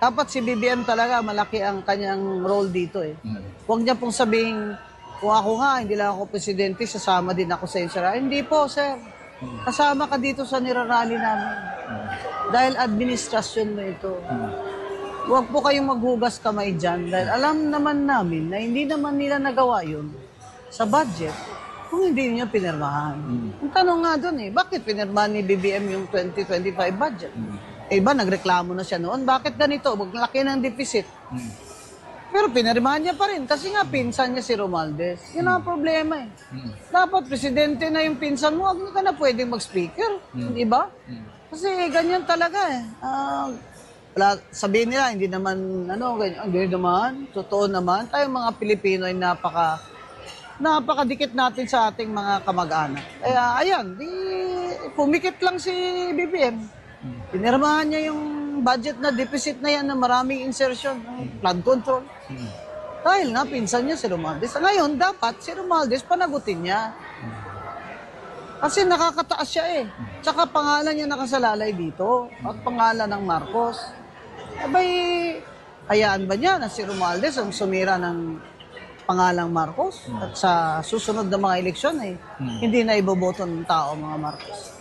Dapat si BBM talaga, malaki ang kanyang role dito eh. Huwag niya pong sabihin, kung ako nga, hindi lang ako presidente, sasama din ako sa insura. Hindi po, sir. Kasama ka dito sa nirarally namin. Dahil administrasyon mo ito. Huwag po kayong maghugas kamay dyan. Dahil alam naman namin na hindi naman nila nagawa yun sa budget kung hindi niya pinirmahan. Ang tanong nga doon eh, bakit pinirmahan ni BBM yung 2025 budget? Iba, nagreklamo na siya noon. Bakit ganito? Maglaki ng deficit. Pero pinirmahan niya pa rin kasi nga pinsan niya si Romualdez. Yun ang problema eh. Dapat presidente na yung pinsan mo, huwag ka na pwedeng mag-speaker. Di ba? Kasi ganyan talaga eh. Sabihin nila, hindi naman, ganyan. Hindi naman, totoo naman. Tayong mga Pilipino ay napakadikit natin sa ating mga kamag-anak. Kaya ayan, pumikit lang si BBM. Pinirmahan niya yung budget na deficit na yan na maraming insertion, flood control. Dahil nga, pinsan niya si Romualdez. Ngayon, dapat si Romualdez panagutin niya. Kasi nakakataas siya eh. Tsaka pangalan niya nakasalalay dito at pangalan ng Marcos. Abay, hayaan ba niya na si Romualdez ang sumira ng pangalang Marcos? At sa susunod na mga eleksyon eh, hindi na iboboto ng tao mga Marcos.